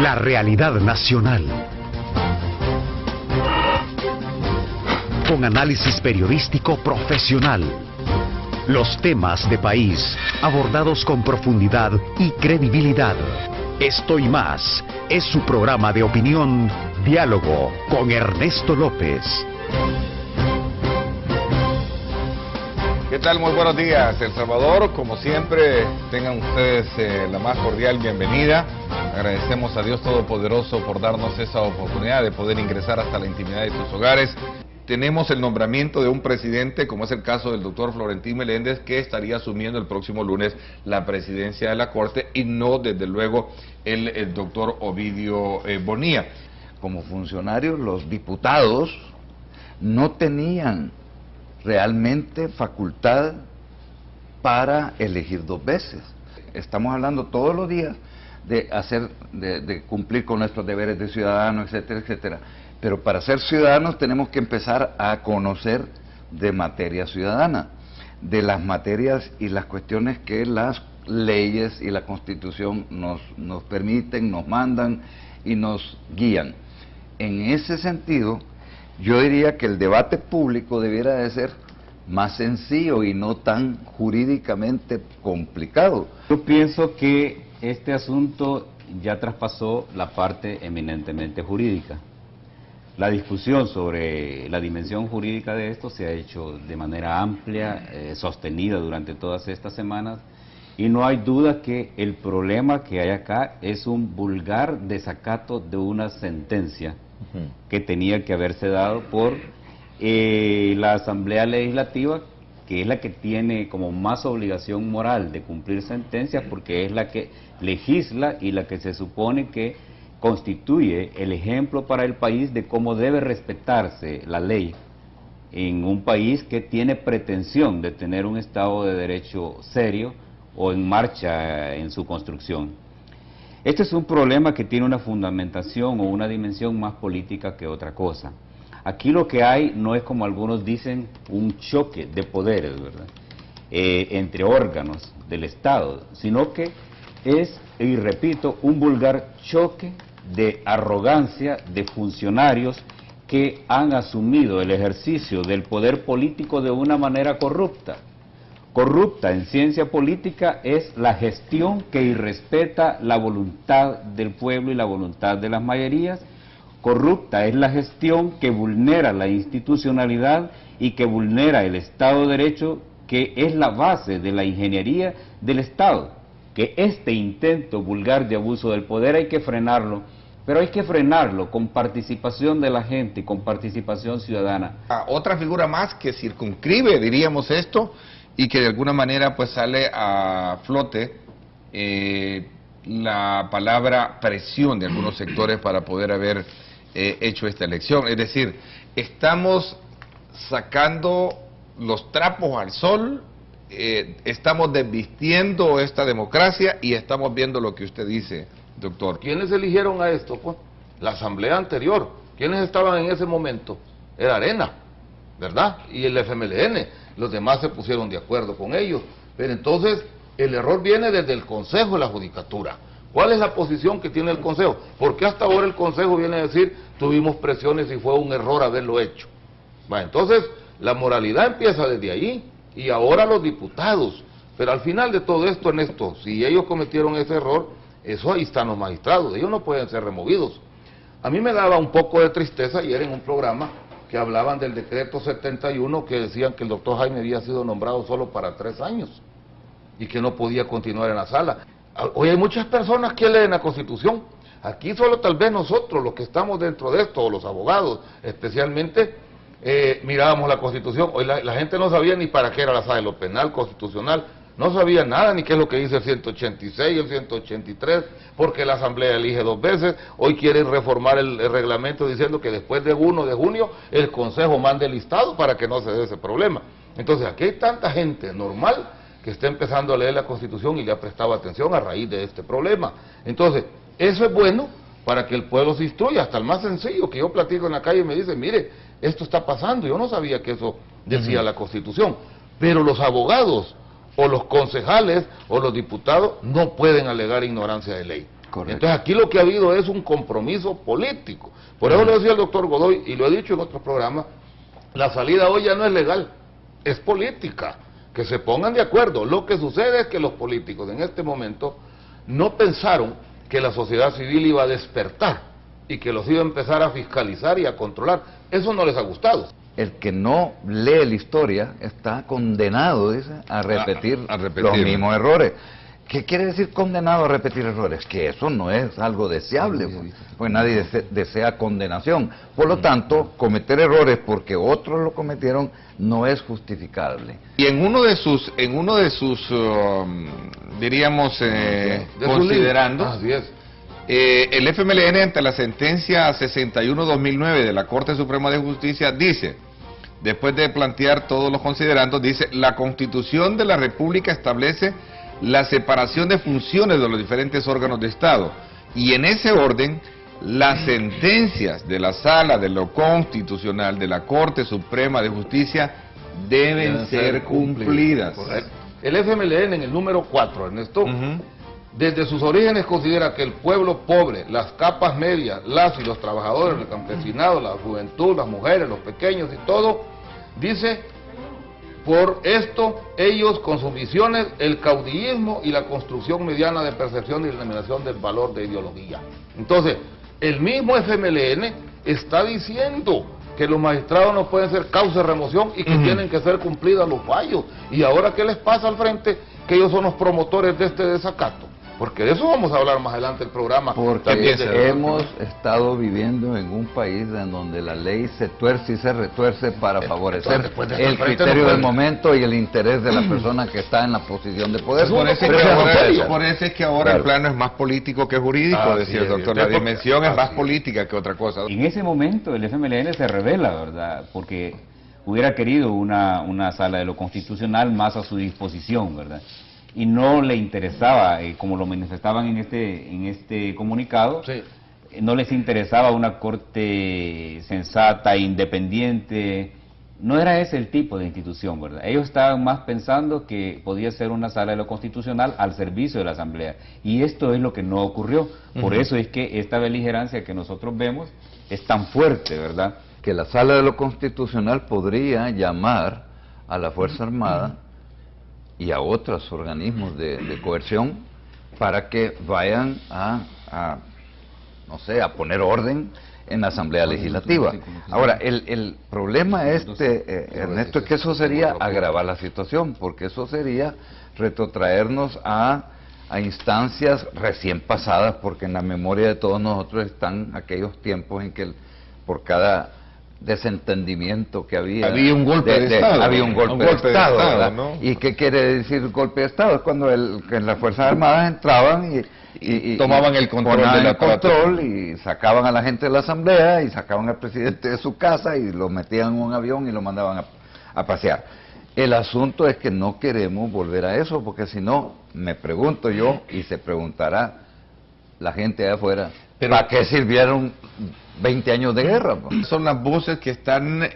La realidad nacional. Con análisis periodístico profesional. Los temas de país abordados con profundidad y credibilidad. Esto y más es su programa de opinión, Diálogo con Ernesto López. ¿Qué tal? Muy buenos días, El Salvador. Como siempre, tengan ustedes la más cordial bienvenida. Agradecemos a Dios Todopoderoso por darnos esa oportunidad de poder ingresar hasta la intimidad de sus hogares. Tenemos el nombramiento de un presidente, como es el caso del doctor Florentín Meléndez, que estaría asumiendo el próximo lunes la presidencia de la Corte, y no, desde luego, el doctor Ovidio Bonilla. Como funcionarios, los diputados no tenían realmente facultad para elegir dos veces. Estamos hablando todos los días de cumplir con nuestros deberes de ciudadanos, etcétera, etcétera. Pero para ser ciudadanos tenemos que empezar a conocer de materia ciudadana, de las materias y las cuestiones que las leyes y la Constitución nos permiten, nos mandan y nos guían. En ese sentido, yo diría que el debate público debiera de ser más sencillo y no tan jurídicamente complicado. Yo pienso que este asunto ya traspasó la parte eminentemente jurídica. La discusión sobre la dimensión jurídica de esto se ha hecho de manera amplia, sostenida durante todas estas semanas, y no hay duda que el problema que hay acá es un vulgar desacato de una sentencia que tenía que haberse dado por la Asamblea Legislativa, que es la que tiene como más obligación moral de cumplir sentencias, porque es la que legisla y la que se supone que constituye el ejemplo para el país de cómo debe respetarse la ley en un país que tiene pretensión de tener un Estado de Derecho serio o en marcha en su construcción. Este es un problema que tiene una fundamentación o una dimensión más política que otra cosa. Aquí lo que hay no es, como algunos dicen, un choque de poderes, ¿verdad?, entre órganos del Estado, sino que es, y repito, un vulgar choque de arrogancia de funcionarios que han asumido el ejercicio del poder político de una manera corrupta. Corrupta en ciencia política es la gestión que irrespeta la voluntad del pueblo y la voluntad de las mayorías. Corrupta es la gestión que vulnera la institucionalidad y que vulnera el Estado de Derecho, que es la base de la ingeniería del Estado. Que este intento vulgar de abuso del poder hay que frenarlo, pero hay que frenarlo con participación de la gente, con participación ciudadana. Otra figura más que circunscribe, diríamos, esto, y que de alguna manera pues sale a flote la palabra presión de algunos sectores para poder haber hecho esta elección. Es decir, estamos sacando los trapos al sol, estamos desvistiendo esta democracia y estamos viendo lo que usted dice, doctor. ¿Quiénes eligieron a esto? Pues la asamblea anterior. ¿Quiénes estaban en ese momento? Era Arena, ¿verdad? Y el FMLN. Los demás se pusieron de acuerdo con ellos. Pero entonces el error viene desde el Consejo de la Judicatura. ¿Cuál es la posición que tiene el Consejo? Porque hasta ahora el Consejo viene a decir, tuvimos presiones y fue un error haberlo hecho. Bueno, entonces la moralidad empieza desde ahí. Y ahora los diputados. Pero al final de todo esto, Ernesto, si ellos cometieron ese error, eso ahí están los magistrados, ellos no pueden ser removidos. A mí me daba un poco de tristeza ayer en un programa que hablaban del decreto 71, que decían que el doctor Jaime había sido nombrado solo para 3 años y que no podía continuar en la sala. Hoy hay muchas personas que leen la Constitución. Aquí solo tal vez nosotros, los que estamos dentro de esto, o los abogados especialmente, mirábamos la Constitución. Hoy la gente no sabía ni para qué era la sala de lo penal, constitucional, no sabía nada, ni qué es lo que dice el 186, el 183, porque la Asamblea elige 2 veces. Hoy quieren reformar el reglamento diciendo que después de 1 de junio el Consejo mande el listado para que no se dé ese problema. Entonces aquí hay tanta gente normal que está empezando a leer la Constitución y le ha prestado atención a raíz de este problema. Entonces, eso es bueno para que el pueblo se instruya, hasta el más sencillo, que yo platico en la calle y me dice, mire, esto está pasando, yo no sabía que eso decía la Constitución. Pero los abogados o los concejales o los diputados no pueden alegar ignorancia de ley. Correcto. Entonces aquí lo que ha habido es un compromiso político. Por eso lo decía el doctor Godoy, y lo he dicho en otros programas, la salida hoy ya no es legal, es política. Que se pongan de acuerdo. Lo que sucede es que los políticos en este momento no pensaron que la sociedad civil iba a despertar y que los iba a empezar a fiscalizar y a controlar. Eso no les ha gustado. El que no lee la historia está condenado, dice, a repetir los mismos errores. ¿Qué quiere decir condenado a repetir errores? Que eso no es algo deseable, pues nadie desea condenación. Por lo tanto, cometer errores porque otros lo cometieron no es justificable. Y en uno de sus diríamos, considerando, así es. El FMLN ante la sentencia 61-2009 de la Corte Suprema de Justicia dice, después de plantear todos los considerandos, dice, la Constitución de la República establece la separación de funciones de los diferentes órganos de Estado, y en ese orden, las sentencias de la Sala de lo Constitucional de la Corte Suprema de Justicia deben ser cumplidas. Correcto. El FMLN en el número 4, Ernesto, desde sus orígenes considera que el pueblo pobre, las capas medias, las y los trabajadores, el campesinado, la juventud, las mujeres, los pequeños y todo, dice, por esto ellos con sus visiones, el caudillismo y la construcción mediana de percepción y eliminación del valor de ideología. Entonces, el mismo FMLN está diciendo que los magistrados no pueden ser causa de remoción y que tienen que ser cumplidos los fallos. Y ahora, ¿qué les pasa al frente? Que ellos son los promotores de este desacato. Porque de eso vamos a hablar más adelante el programa. Porque hemos estado viviendo en un país en donde la ley se tuerce y se retuerce para favorecer el criterio del momento y el interés de la persona que está en la posición de poder. Por eso es que ahora el plano es más político que jurídico, decía el doctor. La dimensión es más política que otra cosa. En ese momento el FMLN se revela, ¿verdad? Porque hubiera querido una sala de lo constitucional más a su disposición, ¿verdad? Y no le interesaba, como lo manifestaban en este comunicado, no les interesaba una corte sensata, independiente. No era ese el tipo de institución, ¿verdad? Ellos estaban más pensando que podía ser una sala de lo constitucional al servicio de la Asamblea, y esto es lo que no ocurrió. Por eso es que esta beligerancia que nosotros vemos es tan fuerte, ¿verdad? Que la sala de lo constitucional podría llamar a la Fuerza Armada y a otros organismos de coerción para que vayan no sé, a poner orden en la Asamblea Legislativa. Ahora, el problema Ernesto, es que eso sería agravar la situación, porque eso sería retrotraernos a instancias recién pasadas, porque en la memoria de todos nosotros están aquellos tiempos en que por cada desentendimiento que había un golpe de Estado, había un golpe de Estado, ¿no? ¿Y qué quiere decir golpe de Estado? Es cuando las Fuerzas Armadas entraban y tomaban el control y sacaban a la gente de la Asamblea y sacaban al presidente de su casa y lo metían en un avión y lo mandaban a pasear. El asunto es que no queremos volver a eso, porque si no, me pregunto yo, y se preguntará la gente de afuera, ¿para qué sirvieron 20 años de guerra? Son las voces que están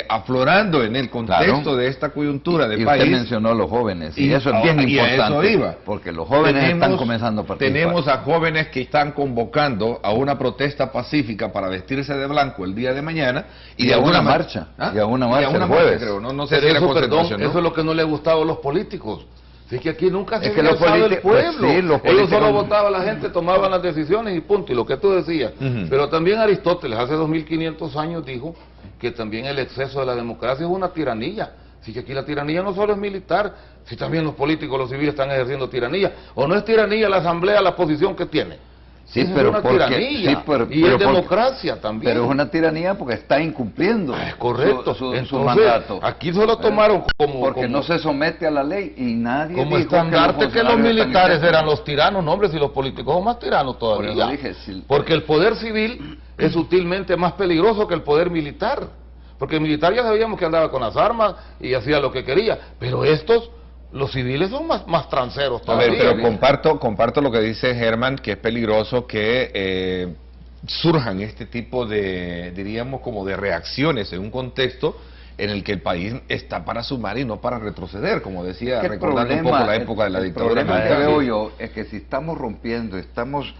aflorando en el contexto de esta coyuntura del país. Usted mencionó a los jóvenes, y eso es bien importante, a eso iba. Porque los jóvenes están comenzando a participar. Tenemos a jóvenes que están convocando a una protesta pacífica para vestirse de blanco el día de mañana, y a una marcha, y a una marcha el jueves. Creo, no sé si era concentración, eso es lo que no le ha gustado a los políticos. Así que aquí nunca se había alzado el pueblo. Ellos solo votaban, la gente tomaban las decisiones y punto, y lo que tú decías. Pero también Aristóteles, hace 2500 años, dijo que también el exceso de la democracia es una tiranía. Así que aquí la tiranía no solo es militar, si también los políticos, los civiles están ejerciendo tiranía. ¿O no es tiranía la Asamblea la posición que tiene? Sí, pero es una tiranía, y es democracia también. Pero es una tiranía porque está incumpliendo correcto. su mandato. Aquí solo tomaron porque no se somete a la ley y nadie como estandarte que los militares eran los tiranos, no, hombre, si los políticos son más tiranos todavía. Porque el poder civil es sutilmente más peligroso que el poder militar. Porque el militar ya sabíamos que andaba con las armas y hacía lo que quería, pero los civiles son más tranceros todavía. A ver, pero comparto lo que dice Germán, que es peligroso que surjan este tipo de, diríamos, como de reacciones en un contexto en el que el país está para sumar y no para retroceder, como decía, recordando un poco la época de la dictadura. El problema que veo yo es que si estamos rompiendo, estamos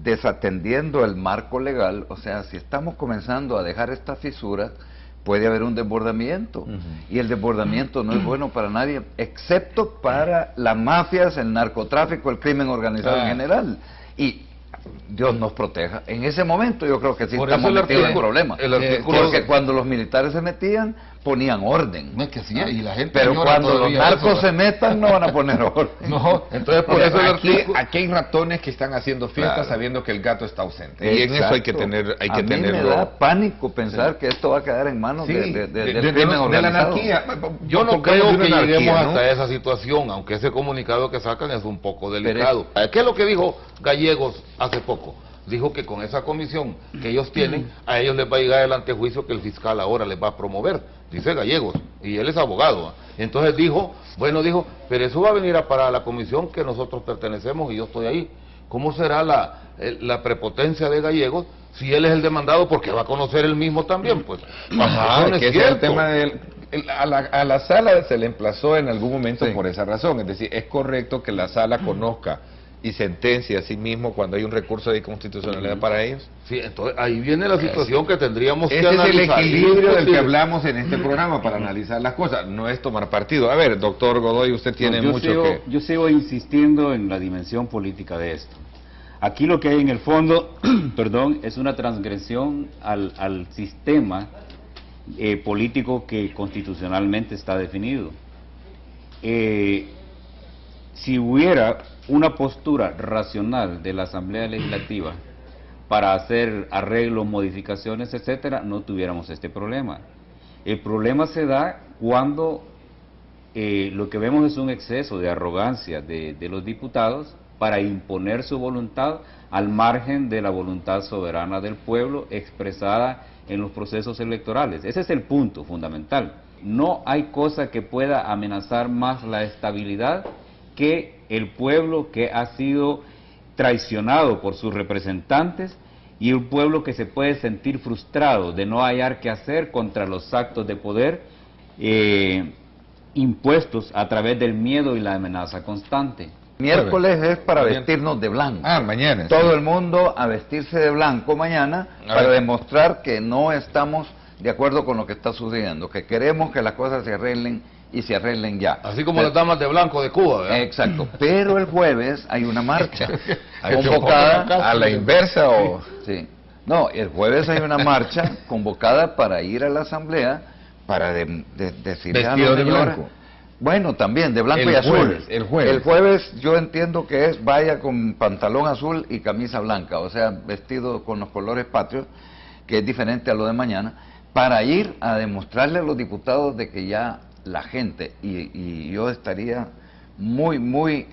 desatendiendo el marco legal. O sea, si estamos comenzando a dejar estas fisuras, puede haber un desbordamiento, y el desbordamiento no es bueno para nadie, excepto para las mafias, el narcotráfico, el crimen organizado en general. Y Dios nos proteja. En ese momento yo creo que sí estamos metidos en problemas. Porque cuando los militares se metían, ponían orden. No es que sí, y la gente pero cuando los narcos se metan, no van a poner orden. No, entonces por eso aquí hay ratones que están haciendo fiestas sabiendo que el gato está ausente. Exacto. Y en eso hay que tener, a mí me da pánico pensar que esto va a quedar en manos del crimen organizado. De la anarquía. Yo no creo que lleguemos hasta esa situación, aunque ese comunicado que sacan es un poco delicado. ¿Qué es lo que dijo Gallegos hace poco? Dijo que con esa comisión que ellos tienen, a ellos les va a llegar el antejuicio que el fiscal ahora les va a promover, dice Gallegos, y él es abogado. Entonces dijo, pero eso va a venir a parar a la comisión que nosotros pertenecemos y yo estoy ahí. ¿Cómo será la prepotencia de Gallegos si él es el demandado? Porque va a conocer él mismo también, pues. Ajá, no es cierto. El tema a la sala se le emplazó en algún momento por esa razón, es decir, es correcto que la sala conozca y sentencia a sí mismo cuando hay un recurso de inconstitucionalidad para ellos. Sí, entonces ahí viene la situación que tendríamos que analizar. Ese es el equilibrio del que hablamos en este programa para analizar las cosas, no es tomar partido. A ver, doctor Godoy, usted tiene Yo sigo insistiendo en la dimensión política de esto. Aquí lo que hay en el fondo, perdón, es una transgresión al sistema político que constitucionalmente está definido. Si hubiera una postura racional de la Asamblea Legislativa para hacer arreglos, modificaciones, etcétera, no tuviéramos este problema. El problema se da cuando lo que vemos es un exceso de arrogancia de los diputados para imponer su voluntad al margen de la voluntad soberana del pueblo expresada en los procesos electorales. Ese es el punto fundamental. No hay cosa que pueda amenazar más la estabilidad que el pueblo que ha sido traicionado por sus representantes y un pueblo que se puede sentir frustrado de no hallar qué hacer contra los actos de poder impuestos a través del miedo y la amenaza constante. Miércoles es para vestirnos de blanco. Mañana. Todo el mundo a vestirse de blanco mañana para demostrar que no estamos de acuerdo con lo que está sucediendo, que queremos que las cosas se arreglen y se arreglen ya. Así como las damas de blanco de Cuba, ¿verdad? Exacto. Pero el jueves hay una marcha convocada a la inversa o... Sí. No, el jueves hay una marcha convocada para ir a la asamblea para decirle a los señores... Bueno, también, de blanco y azul. El jueves. El jueves yo entiendo que vaya con pantalón azul y camisa blanca, o sea, vestido con los colores patrios, que es diferente a lo de mañana, para ir a demostrarle a los diputados de que ya la gente, y yo estaría muy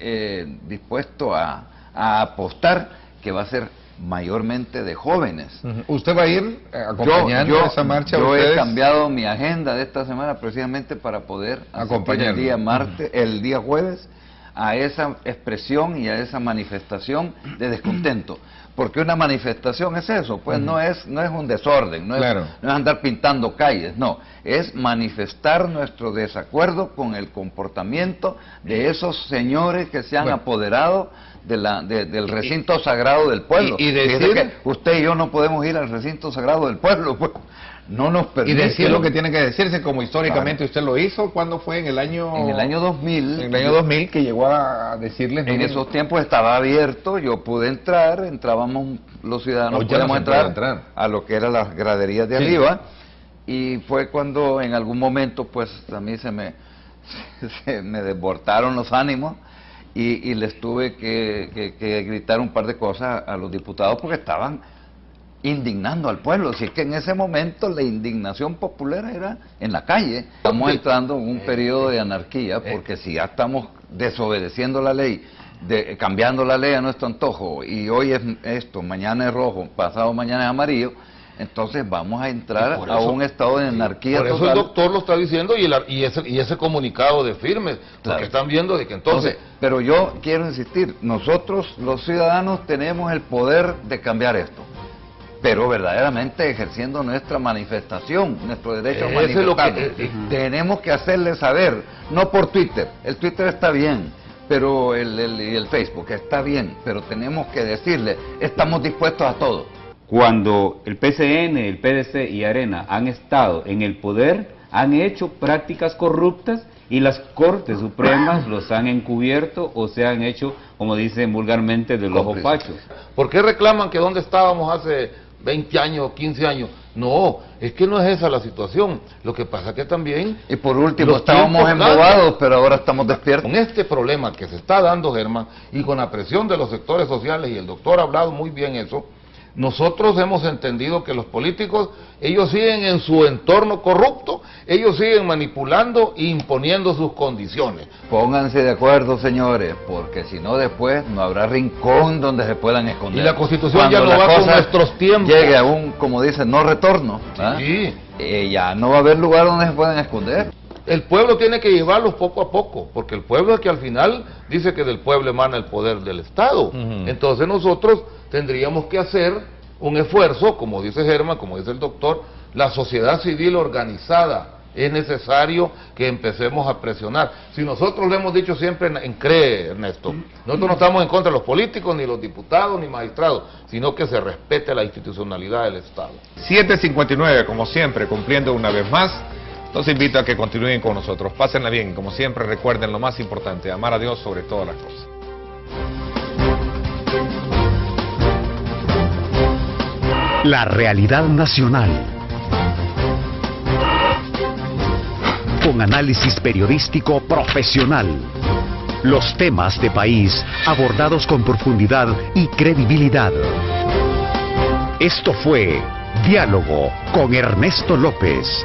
dispuesto a apostar que va a ser mayormente de jóvenes. ¿Usted va a ir acompañando a esa marcha? Yo he cambiado mi agenda de esta semana precisamente para poder acompañar el día jueves a esa expresión y a esa manifestación de descontento. Porque una manifestación es eso, pues no es un desorden, no es andar pintando calles, no, es manifestar nuestro desacuerdo con el comportamiento de esos señores que se han apoderado del recinto sagrado del pueblo. Y decir que usted y yo no podemos ir al recinto sagrado del pueblo, pues no nos permite. Y decir lo que tiene que decirse, como históricamente usted lo hizo. ¿Cuándo fue? En el año 2000. En el año 2000 que llegó a decirles... En esos tiempos estaba abierto, yo pude entrar, entrábamos los ciudadanos, podíamos entrar a lo que eran las graderías de arriba, y fue cuando en algún momento pues a mí se me desbordaron los ánimos y les tuve que gritar un par de cosas a los diputados porque estaban indignando al pueblo. Si es que en ese momento la indignación popular era en la calle. Estamos entrando en un periodo de anarquía, porque si ya estamos desobedeciendo la ley, cambiando la ley a nuestro antojo, y hoy es esto, mañana es rojo, pasado mañana es amarillo, entonces vamos a entrar a un estado de anarquía total. Por eso el doctor lo está diciendo y ese comunicado de firmes, porque están viendo de que entonces... Pero yo quiero insistir, nosotros los ciudadanos tenemos el poder de cambiar esto, pero verdaderamente ejerciendo nuestra manifestación, nuestro derecho a manifestar. Tenemos que hacerle saber, no por Twitter, el Twitter está bien, pero el Facebook está bien, pero tenemos que decirle, estamos dispuestos a todo. Cuando el PCN, el PDC y Arena han estado en el poder, han hecho prácticas corruptas y las Cortes Supremas los han encubierto o se han hecho, como dicen vulgarmente, de los opachos. ¿Por qué reclaman que dónde estábamos hace 20 años o 15 años? No, es que no es esa la situación. Lo que pasa que también... Y por último, estábamos embobados, pero ahora estamos despiertos. Con este problema que se está dando, Germán, y con la presión de los sectores sociales, y el doctor ha hablado muy bien eso, nosotros hemos entendido que los políticos, ellos siguen en su entorno corrupto, ellos siguen manipulando e imponiendo sus condiciones. Pónganse de acuerdo, señores, porque si no después no habrá rincón donde se puedan esconder. Y la Constitución Cuando ya no la va con cosa nuestros tiempos. Llegue a un, como dicen, no retorno. Sí. Ya no va a haber lugar donde se puedan esconder. El pueblo tiene que llevarlos poco a poco, porque el pueblo es que al final dice que del pueblo emana el poder del Estado. Entonces nosotros tendríamos que hacer un esfuerzo, como dice Germán, como dice el doctor, la sociedad civil organizada. Es necesario que empecemos a presionar. Si nosotros le hemos dicho siempre en CREE, Ernesto, nosotros no estamos en contra de los políticos, ni los diputados, ni magistrados, sino que se respete la institucionalidad del Estado. 7:59, como siempre, cumpliendo una vez más. Los invito a que continúen con nosotros. Pásenla bien. Como siempre, recuerden lo más importante, amar a Dios sobre todas las cosas. La realidad nacional. Con análisis periodístico profesional. Los temas de país abordados con profundidad y credibilidad. Esto fue Diálogo con Ernesto López.